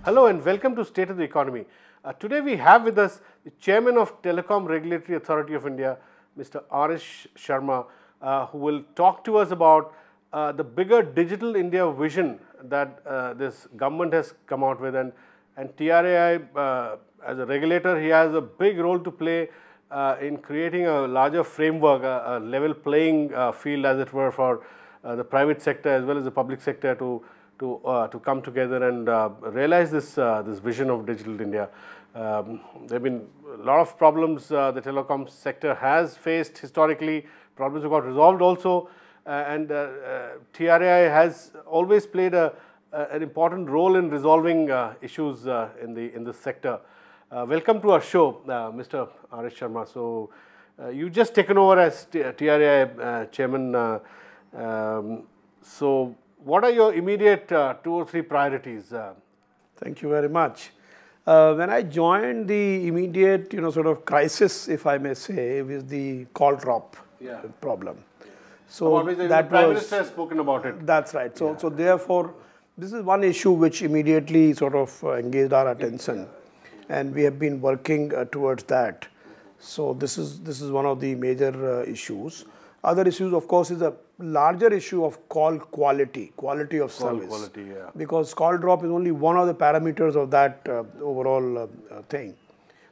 Hello and welcome to State of the Economy. Today we have with us the Chairman of Telecom Regulatory Authority of India, Mr. R S Sharma, who will talk to us about the bigger digital India vision that this government has come out with, and TRAI as a regulator, he has a big role to play in creating a larger framework, a level playing field as it were for the private sector as well as the public sector to come together and realize this vision of digital India. There have been a lot of problems the telecom sector has faced historically. Problems have got resolved also, and TRAI has always played an important role in resolving issues in this sector. Welcome to our show, Mr. R S Sharma. So, you just taken over as TRAI chairman. So, what are your immediate 2 or 3 priorities? Thank you very much. When I joined, the immediate, sort of crisis, if I may say, was the call drop problem. So the Prime Minister has spoken about it. That's right. So, so therefore, this is one issue which immediately sort of engaged our attention, and we have been working towards that. So this is one of the major issues. Other issues, of course, is a larger issue of call quality of service. Quality, yeah. Because call drop is only one of the parameters of that overall thing.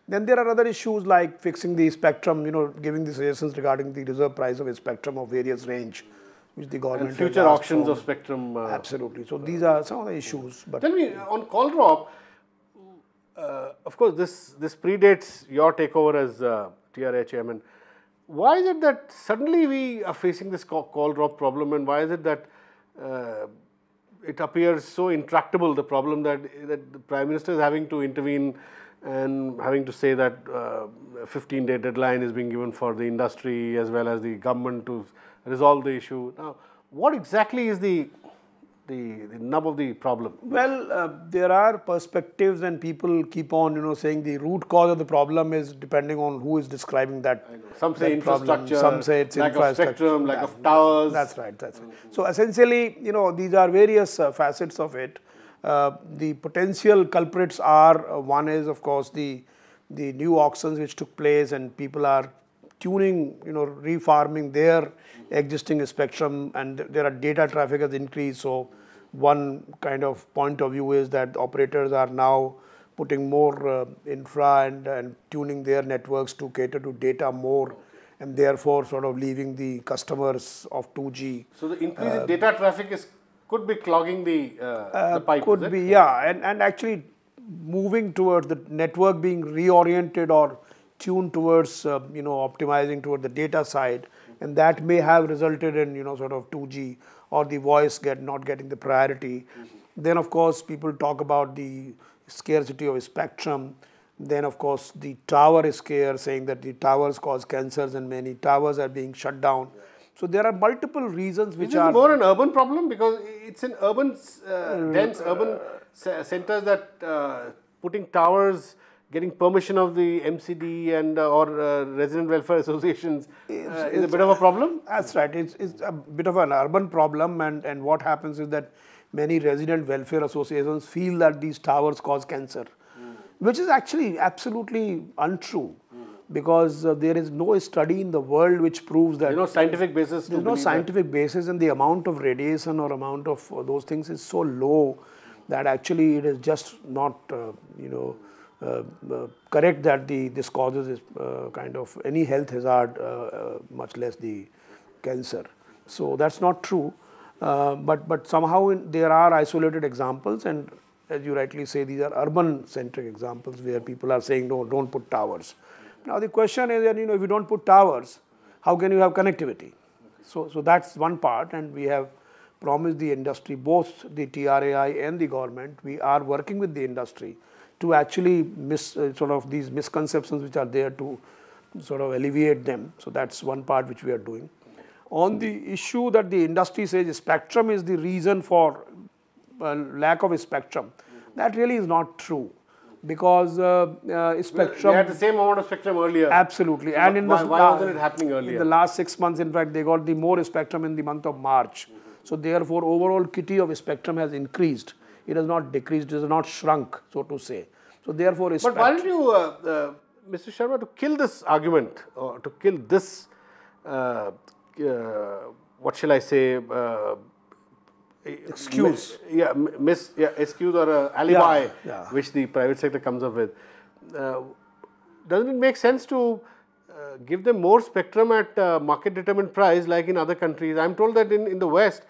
Then there are other issues like fixing the spectrum, giving the suggestions regarding the reserve price of a spectrum of various range, which the government and future auctions of spectrum. Absolutely. So these are some of the issues. But tell me, on call drop, of course, this predates your takeover as TRAI chairman. Why is it that suddenly we are facing this call drop problem, and why is it that it appears so intractable, the problem that the Prime Minister is having to intervene and having to say that a 15-day deadline is being given for the industry as well as the government to resolve the issue? Now, what exactly is the nub of the problem? Well, there are perspectives, and people keep on, saying the root cause of the problem is depending on who is describing that. Some say infrastructure, some say it's lack infrastructure, of spectrum, lack of towers. That's right. That's right. So essentially, these are various facets of it. The potential culprits are one is, of course, the new auctions which took place, and people are tuning, refarming their existing spectrum, and there are data traffic has increased. So one kind of point of view is that operators are now putting more infra and tuning their networks to cater to data more, and therefore sort of leaving the customers of 2G. So the increase in data traffic could be clogging the pipe. Could be, yeah, and actually moving towards the network being reoriented or tuned towards optimizing toward the data side, and that may have resulted in sort of 2G or the voice not getting the priority. Then of course people talk about the scarcity of spectrum. Then of course the tower is scarce, saying that the towers cause cancers and many towers are being shut down. So there are multiple reasons which are more an urban problem, because it's in urban dense urban centers that putting towers, getting permission of the MCD and or resident welfare associations is a bit of a problem. That's right. It's a bit of an urban problem, and what happens is that many resident welfare associations feel that these towers cause cancer, which is actually absolutely untrue, because there is no study in the world which proves that. There's no scientific basis. There's no scientific basis, and the amount of radiation or amount of those things is so low that actually it is just not correct that this causes kind of any health hazard, much less the cancer. So that's not true. But somehow there are isolated examples, and as you rightly say, these are urban-centric examples where people are saying, no, don't put towers. Now the question is that, if you don't put towers, how can you have connectivity? So that's one part, and we have promised the industry, both the TRAI and the government, we are working with the industry to actually sort of these misconceptions which are there, to sort of alleviate them. So that's one part which we are doing. On the issue that the industry says spectrum is the reason for lack of spectrum, that really is not true, because spectrum. They had the same amount of spectrum earlier. Absolutely. So and why wasn't it happening earlier? In the last 6 months, in fact, they got the more spectrum in the month of March. So therefore, overall kitty of spectrum has increased. it has not decreased, it has not shrunk, so to say. So therefore, but why don't you, Mr. Sharma, to kill this argument or to kill this, what shall I say, excuse, excuse or alibi, yeah. which the private sector comes up with. Doesn't it make sense to give them more spectrum at market determined price like in other countries? I am told that in the West,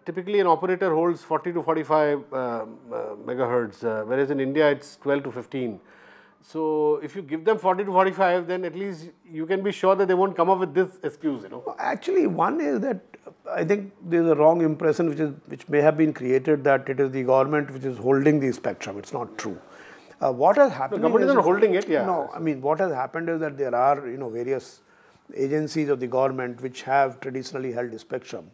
typically an operator holds 40 to 45 megahertz, whereas in India it's 12 to 15. So if you give them 40 to 45, then at least you can be sure that they won't come up with this excuse, you know. Actually, one is that I think there is a wrong impression which may have been created that it is the government which is holding the spectrum. It's not true. What has happened? The government is not holding it. Yeah. No, I mean what has happened is that there are various agencies of the government which have traditionally held the spectrum,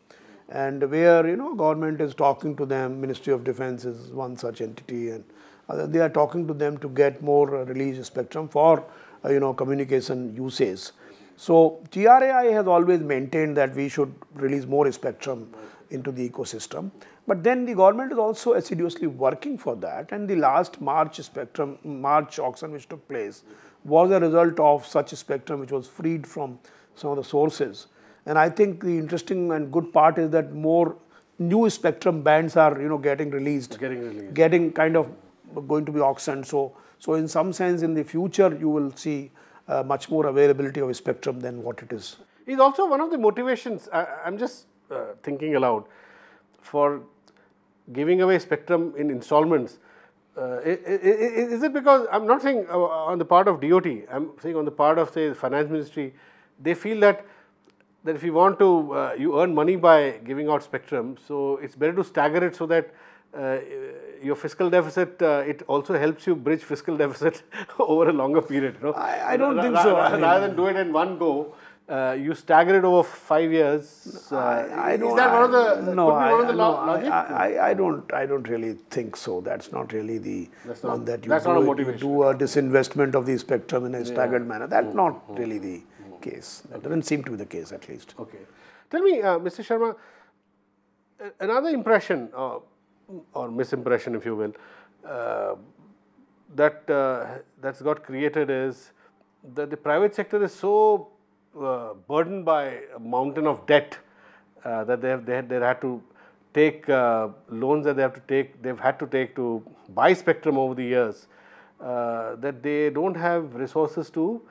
and where government is talking to them. Ministry of Defence is one such entity, and they are talking to them to get more release spectrum for communication usage. So TRAI has always maintained that we should release more spectrum into the ecosystem, but then the government is also assiduously working for that, and the last March auction which took place was a result of such spectrum which was freed from some of the sources. And I think the interesting and good part is that more new spectrum bands are getting released, getting kind of going to be auctioned. So in some sense in the future you will see much more availability of spectrum than what it is. It's also one of the motivations, I'm just thinking aloud, for giving away spectrum in installments. Is it because, I'm not saying on the part of DOT, I'm saying on the part of, say, the Finance Ministry, they feel that if you want to, you earn money by giving out spectrum, so it's better to stagger it so that your fiscal deficit, it also helps you bridge fiscal deficit over a longer period. I don't think so. Rather than do it in one go, you stagger it over 5 years. I don't. Is that one of the? No, logic? I don't really think so. That's not really the one that you do a disinvestment of the spectrum in a staggered manner. That's not really the case. That doesn't seem to be the case, at least. Okay. Tell me, Mr. Sharma, another impression or misimpression, if you will, that's got created is that the private sector is so burdened by a mountain of debt that they had to take loans that they've had to take to buy spectrum over the years, that they don't have resources to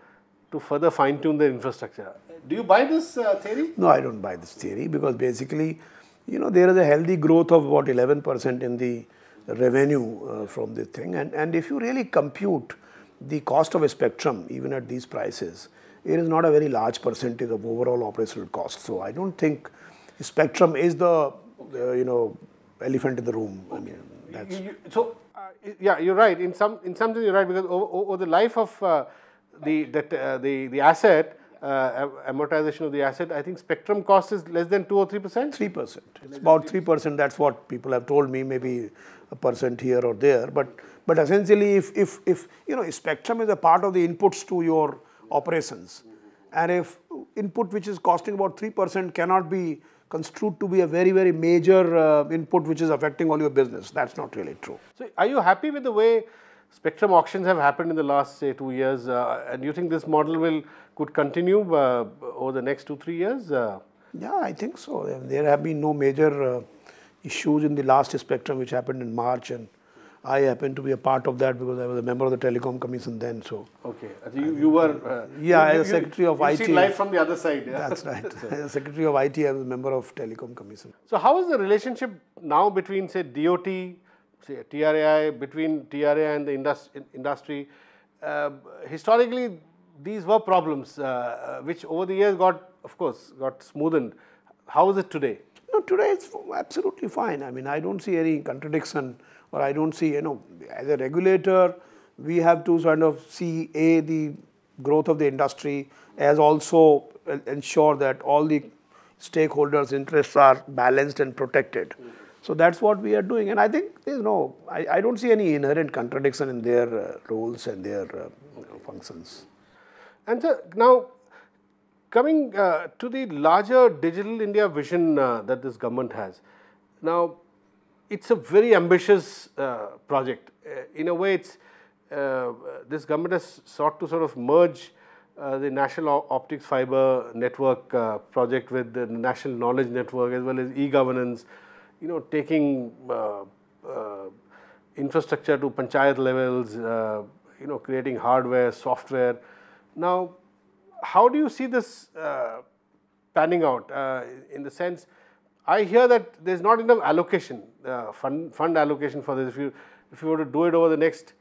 further fine tune their infrastructure. Do you buy this theory? No, I don't buy this theory, because basically there is a healthy growth of about 11% in the revenue from this thing, and if you really compute the cost of a spectrum even at these prices, it is not a very large percentage of overall operational cost. So I don't think spectrum is the elephant in the room. I mean, that's yeah, you're right. In some sense, you're right, because over the life of the asset, amortization of the asset, I think spectrum cost is less than 2 or 3%? 3%. It's about 3%. That's what people have told me, maybe a percent here or there. But essentially, if spectrum is a part of the inputs to your operations, and if input which is costing about 3% cannot be construed to be a very, very major input which is affecting all your business, that's not really true. So are you happy with the way spectrum auctions have happened in the last, say, 2 years, and do you think this model could continue over the next 2-3 years? Yeah, I think so. There have been no major issues in the last spectrum which happened in March, and I happened to be a part of that because I was a member of the Telecom Commission then. So okay, you were as Secretary of IT. You see life from the other side. Yeah? That's right. As Secretary of IT, I was a member of Telecom Commission. So how is the relationship now between, say, DOT, say TRAI, between TRAI and the industry? Historically, these were problems which over the years got smoothened. How is it today? No, today it's absolutely fine. I mean, I don't see any contradiction, or I don't see, as a regulator, we have to sort of see the growth of the industry, as also ensure that all the stakeholders' interests are balanced and protected. So that's what we are doing, and I think there's I don't see any inherent contradiction in their roles and their functions. And so now, coming to the larger Digital India vision that this government has, now, it's a very ambitious project. In a way, it's this government has sought to sort of merge the National Optics Fiber Network project with the National Knowledge Network as well as e-governance, taking infrastructure to panchayat levels, creating hardware, software. Now, how do you see this panning out in the sense, I hear that there's not enough allocation, fund allocation for this. If you were to do it over the next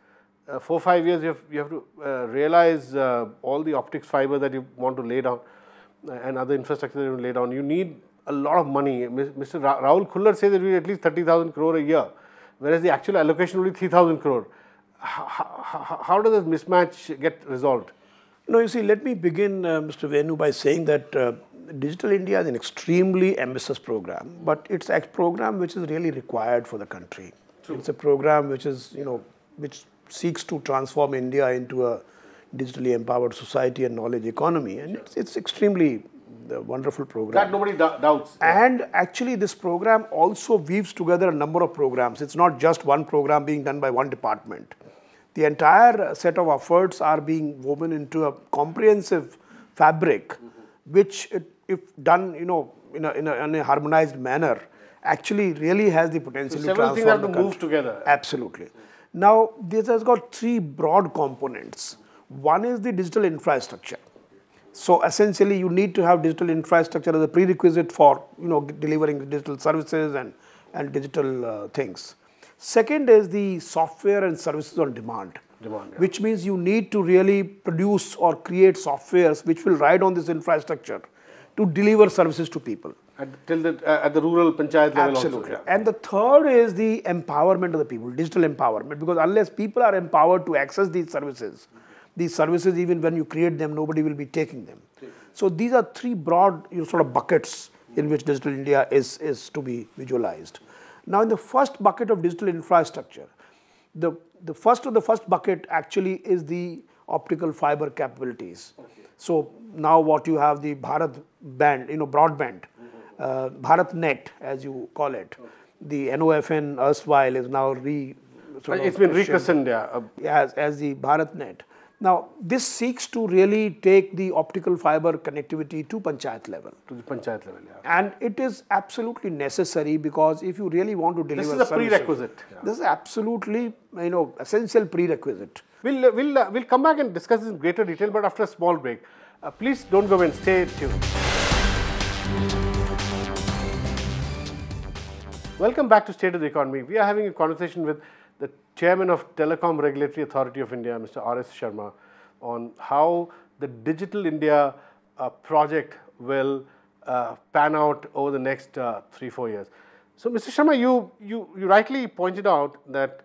4 or 5 years, you have to realize all the optics fiber that you want to lay down and other infrastructure that you lay down. You need a lot of money. Mr. Rahul Khullar says that we need at least 30,000 crore a year, whereas the actual allocation will be 3,000 crore. How does this mismatch get resolved? You see, let me begin, Mr. Venu, by saying that Digital India is an extremely ambitious program, but it's a program which is really required for the country. True. It's a program which is, which seeks to transform India into a digitally empowered society and knowledge economy, and it's extremely wonderful program. That nobody doubts. And actually, this program also weaves together a number of programs. It's not just one program being done by one department. The entire set of efforts are being woven into a comprehensive fabric, which, if done, in a harmonized manner, actually really has the potential to transform the country. Several things have to move together. Absolutely. Now, this has got 3 broad components. One is the digital infrastructure. So essentially, you need to have digital infrastructure as a prerequisite for delivering digital services and digital things. Second is the software and services on demand, which means you need to really produce or create softwares which will ride on this infrastructure to deliver services to people. At the rural panchayat level. Absolutely. Also, yeah. And the third is the empowerment of the people, digital empowerment, because unless people are empowered to access these services, even when you create them, nobody will be taking them. So these are 3 broad sort of buckets in which Digital India is to be visualized. Now, in the first bucket of digital infrastructure, the first bucket actually is the optical fiber capabilities. Okay. So now what you have, the Bharat band, broadband, BharatNet as you call it. Okay. The NOFN erstwhile is now it's been rechristened, yeah. As the BharatNet. Now, this seeks to really take the optical fiber connectivity to panchayat level. To the panchayat level, yeah. And it is absolutely necessary, because if you really want to deliver this is a prerequisite. Yeah. This is absolutely, essential prerequisite. We'll come back and discuss this in greater detail, but after a small break. Please don't go and stay tuned. Welcome back to State of the Economy. We are having a conversation with the Chairman of Telecom Regulatory Authority of India, Mr. R S Sharma, on how the Digital India project will pan out over the next 3-4 years. So, Mr. Sharma, you rightly pointed out that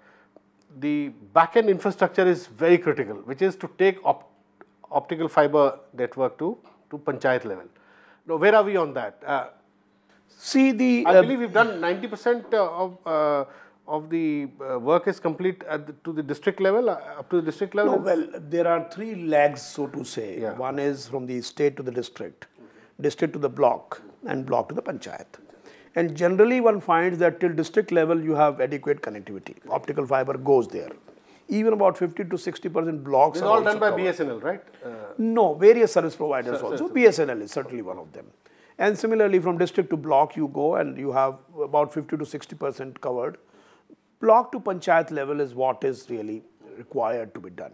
the back-end infrastructure is very critical, which is to take optical fiber network to panchayat level. Now, where are we on that? I believe we've done 90% of the work is complete to the district level, up to the district level? No, well, there are 3 legs, so to say. Yeah. One is from the state to the district, district to the block, and block to the panchayat. And generally one finds that till district level you have adequate connectivity. Optical fiber goes there. Even about 50 to 60% blocks. It's all done by BSNL, right? No, various service providers also. BSNL is certainly one of them. And similarly, from district to block you go and you have about 50 to 60% covered. Block to panchayat level is what is really required to be done.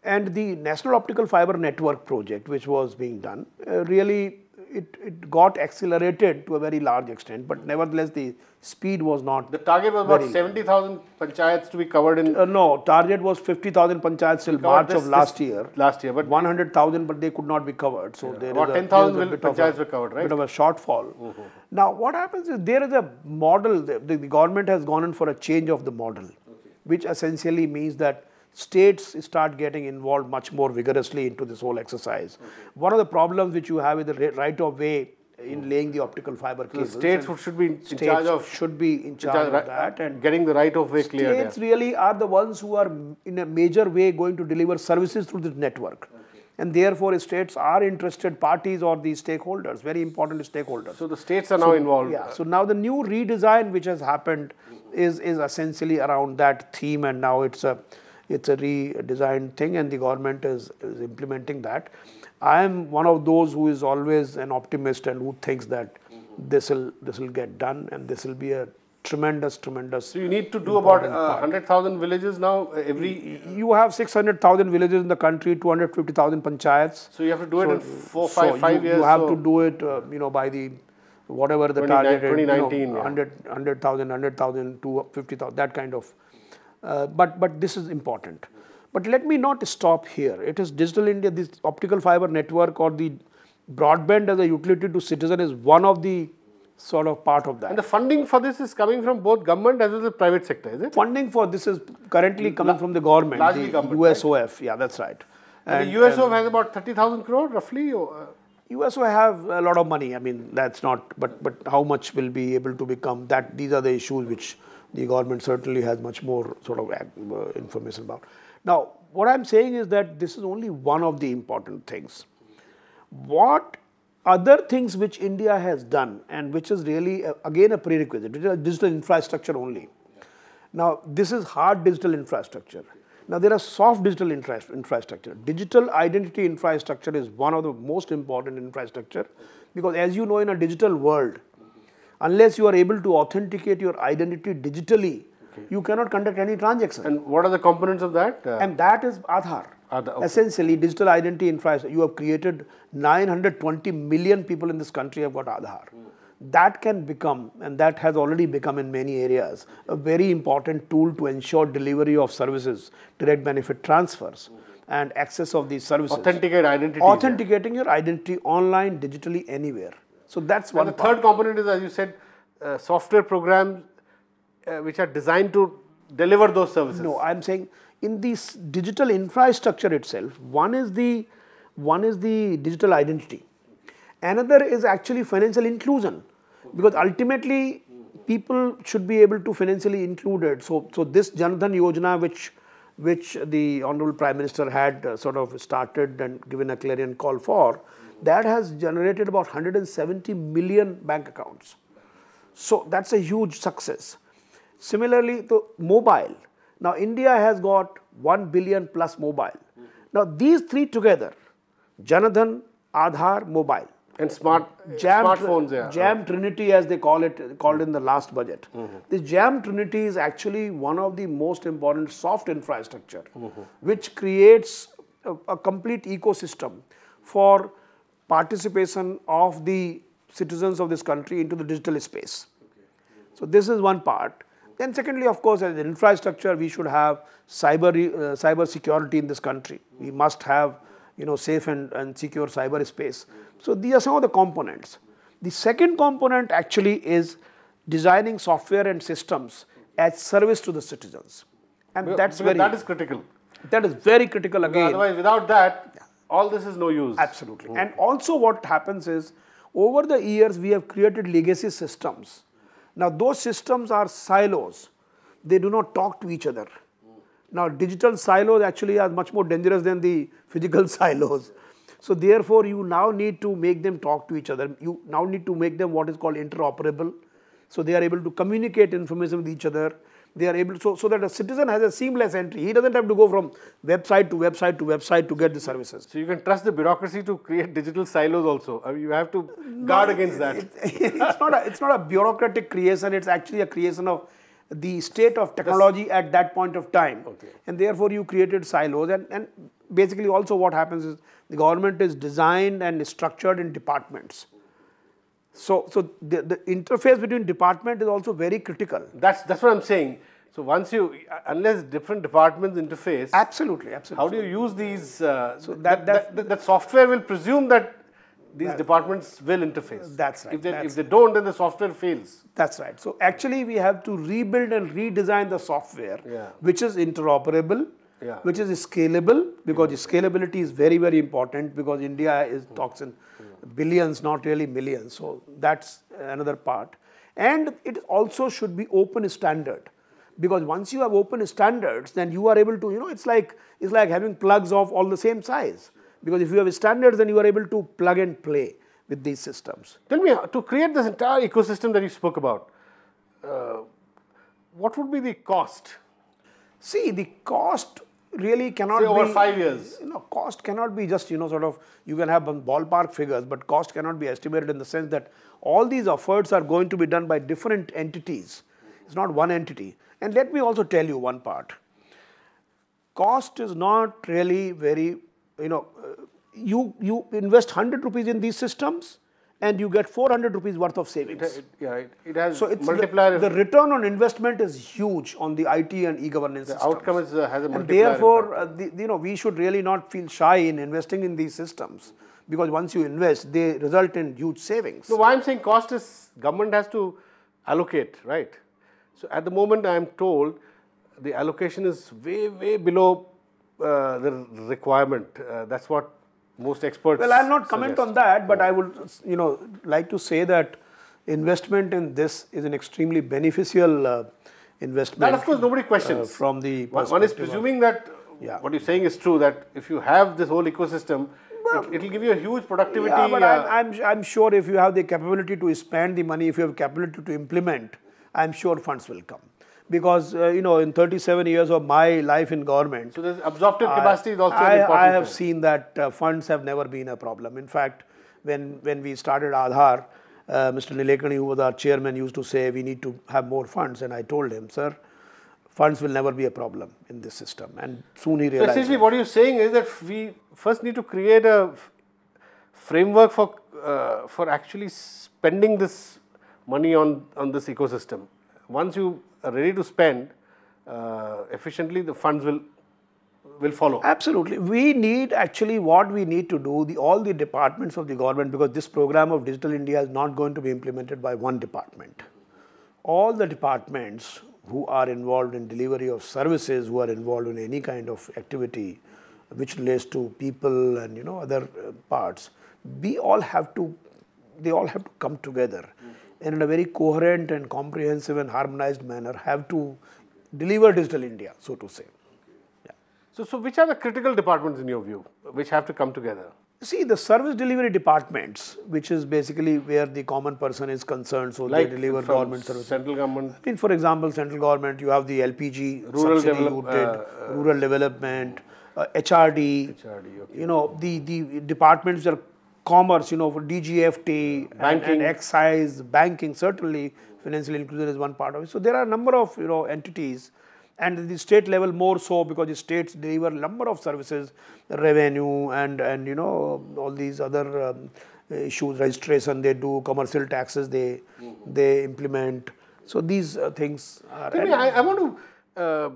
And the National Optical Fiber Network project, which was being done, really it got accelerated to a very large extent, but nevertheless the speed was not. The target was about 70,000 panchayats to be covered in. No, target was 50,000 panchayats till March of last year. But 100,000, but they could not be covered. So there about 10,000 panchayats were covered, right? Bit of a shortfall. Now what happens is there is a model. The government has gone in for a change of the model, which essentially means that states start getting involved much more vigorously into this whole exercise. One of the problems which you have is the right of way in laying the optical fiber cables. States should be in charge of that and getting the right of way cleared. States really are the ones who are in a major way going to deliver services through this network. and therefore states are interested parties or the stakeholders, very important stakeholders. So the states are now involved. Yeah. So now the new redesign which has happened is essentially around that theme, and now it's a redesigned thing, and the government is implementing that. I am one of those who is always an optimist and who thinks that this will get done, and this will be a tremendous. So you need to do about 100,000 villages now every. You have 600,000 villages in the country, 250,000 panchayats. So you have to do it in 5 years. You have to do it, by the whatever the target, 2019, 100,000 to 50,000, that kind of. But this is important. But let me not stop here. It is Digital India, this optical fiber network or the broadband as a utility to citizen is one of the sort of part of that. And the funding for this is coming from both government as well as the private sector, is it? Funding for this is currently coming from the government, largely the government, USOF, right? Yeah, that's right. And the USOF has about 30,000 crore roughly? USOF have a lot of money. I mean, that's not, but how much will be able to become that? These are the issues which the government certainly has much more sort of information about. Now, what I'm saying is that this is only one of the important things. What other things which India has done and which is really again a prerequisite, which is digital infrastructure only. Now, this is hard digital infrastructure. Now, there are soft digital infrastructure. Digital identity infrastructure is one of the most important infrastructure, because as you know, in a digital world, unless you are able to authenticate your identity digitally, you cannot conduct any transaction. And what are the components of that? And that is Aadhaar. Okay. Essentially, digital identity infrastructure. You have created 920 million people in this country have got Aadhaar. That can become, and that has already become in many areas, a very important tool to ensure delivery of services, direct benefit transfers, and access of these services. Authenticate identity. Authenticating your identity online, digitally, anywhere. So that's one. And the third component is, as you said, software programs which are designed to deliver those services. No, I'm saying in this digital infrastructure itself, one is the digital identity. Another is actually financial inclusion, because ultimately people should be able to financially included. So this Jan Dhan Yojana, which the Honorable Prime Minister had sort of started and given a clarion call for, that has generated about 170 million bank accounts. So that's a huge success. Similarly, the mobile. Now, India has got 1 billion plus mobile. Now, these three together, Jan Dhan, Aadhaar, mobile. And smartphones, yeah. Jam Trinity, as they called in the last budget. The Jam Trinity is actually one of the most important soft infrastructure, which creates a complete ecosystem for participation of the citizens of this country into the digital space. So this is one part. Then secondly, of course, as an infrastructure, we should have cyber security in this country. We must have safe and secure cyber space. So these are some of the components. The second component actually is designing software and systems as service to the citizens. And that is critical. That is very critical again. Otherwise, without that, all this is no use. Absolutely. And also what happens is, over the years, we have created legacy systems. Now, those systems are silos. They do not talk to each other. Now, digital silos actually are much more dangerous than the physical silos. So, therefore, you now need to make them talk to each other. You now need to make them what is called interoperable. So, they are able to communicate information with each other. They are able to, so that a citizen has a seamless entry. He doesn't have to go from website to website to website to get the services. So you can trust the bureaucracy to create digital silos also. I mean, you have to guard against that. It's not a bureaucratic creation. It's actually a creation of the state of technology at that point of time. Okay. And therefore you created silos. And basically also what happens is the government is designed and structured in departments. So the interface between department is also very critical. That's what I'm saying. So once unless different departments interface, absolutely. How do you use these? So that software will presume that these departments will interface. That's right. If they don't, then the software fails. That's right. So actually, we have to rebuild and redesign the software, which is interoperable, which is scalable, because scalability is very, very important, because India talks in billions, not really millions. So that's another part. And it also should be open standard, because once you have open standards, then you are able to, it's like having plugs of all the same size. Because if you have standards, then you are able to plug and play with these systems. Tell me, to create this entire ecosystem that you spoke about, what would be the cost? See, the cost really cannot Say be over 5 years. Cost cannot be just sort of, you can have ballpark figures, but cost cannot be estimated in the sense that all these efforts are going to be done by different entities. It's not one entity. And let me also tell you one part. Cost is not really very, you invest 100 rupees in these systems and you get 400 rupees worth of savings. It has So it's multiplier. the return on investment is huge on the IT and e-governance systems. Outcome has a multiplier. And therefore, we should really not feel shy in investing in these systems, because once you invest, they result in huge savings. So why I'm saying cost is government has to allocate, right? So at the moment, I am told the allocation is way below the requirement. That's what most experts. Well, I'll not comment suggest on that, but I would, like to say that investment in this is an extremely beneficial investment. That, of course, nobody questions. From the one is presuming that what you're saying is true, that if you have this whole ecosystem, it will give you a huge productivity. Yeah, but I'm sure if you have the capability to spend the money, if you have capability to implement, I'm sure funds will come. Because, in 37 years of my life in government. So, this absorptive capacity is also an important I have thing. seen that funds have never been a problem. In fact, when we started Aadhaar, Mr. Nilekani, who was our chairman, used to say we need to have more funds. And I told him, sir, funds will never be a problem in this system. And soon he realized. So, essentially, what you're saying is that we first need to create a framework for actually spending this money on this ecosystem. Once you are ready to spend efficiently, the funds will follow. Absolutely. We need what we need to do, all the departments of the government, because this program of Digital India is not going to be implemented by one department. All the departments who are involved in delivery of services, who are involved in any kind of activity which relates to people and other parts, they all have to come together. And in a very coherent and comprehensive and harmonized manner have to deliver Digital India, so to say. Yeah. So which are the critical departments in your view, which have to come together? See, the service delivery departments, which is basically where the common person is concerned, so they deliver government services. Central government? I mean, for example, central government, you have the LPG subsidy you did, rural development, HRD, okay. The departments are commerce, for DGFT, and excise, banking, certainly financial inclusion is one part of it. So there are a number of entities, and at the state level more so, because the states deliver a number of services, revenue and all these other issues, registration they do, commercial taxes they implement. So these things are. I want to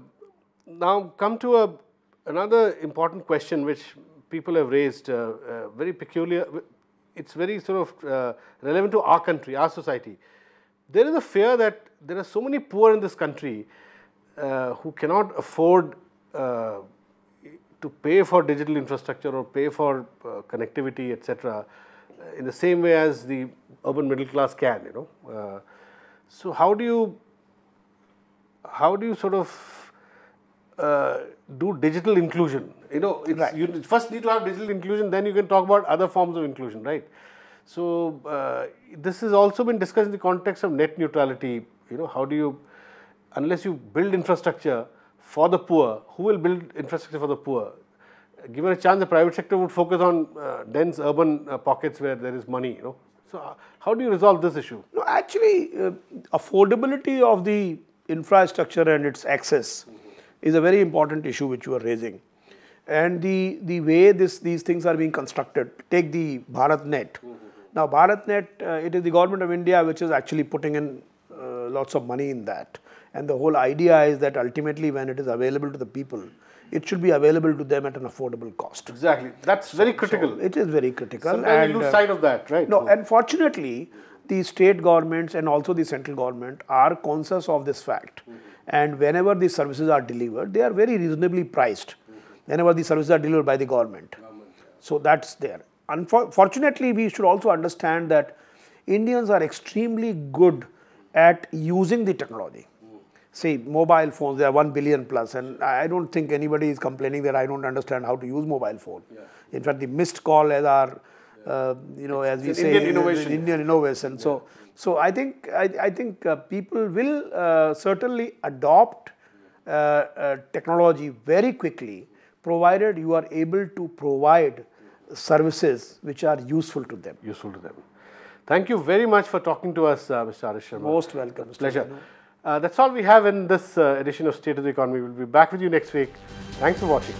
now come to another important question which people have raised, very peculiar. It's very sort of relevant to our country, our society. There is a fear that there are so many poor in this country who cannot afford to pay for digital infrastructure or pay for connectivity, etc., in the same way as the urban middle class can. So how do you sort of do digital inclusion? You first need to have digital inclusion, then you can talk about other forms of inclusion, right? So this has also been discussed in the context of net neutrality. How do you, unless you build infrastructure for the poor, who will build infrastructure for the poor? Given a chance, the private sector would focus on dense urban pockets where there is money. So how do you resolve this issue? No, actually, affordability of the infrastructure and its access is a very important issue which you are raising. And the way these things are being constructed, take the BharatNet. Now, BharatNet, it is the government of India which is actually putting in lots of money in that. And the whole idea is that ultimately when it is available to the people, it should be available to them at an affordable cost. Exactly. That's very critical. So it is very critical. Sometimes you lose sight of that, right? No, unfortunately, the state governments and also the central government are conscious of this fact. And whenever these services are delivered, they are very reasonably priced. Whenever the services are delivered by the government. So that's there. Unfortunately, we should also understand that Indians are extremely good at using the technology. See, mobile phones, they are 1 billion plus, and I don't think anybody is complaining that I don't understand how to use mobile phone. In fact, the missed call as our, as we say, Indian innovation. Indian innovation. So I think people will certainly adopt technology very quickly, provided you are able to provide services which are useful to them. Thank you very much for talking to us, Mr. R S Sharma. Most welcome, Mr. Pleasure. Venu. That's all we have in this edition of State of the Economy. We'll be back with you next week. Thanks for watching.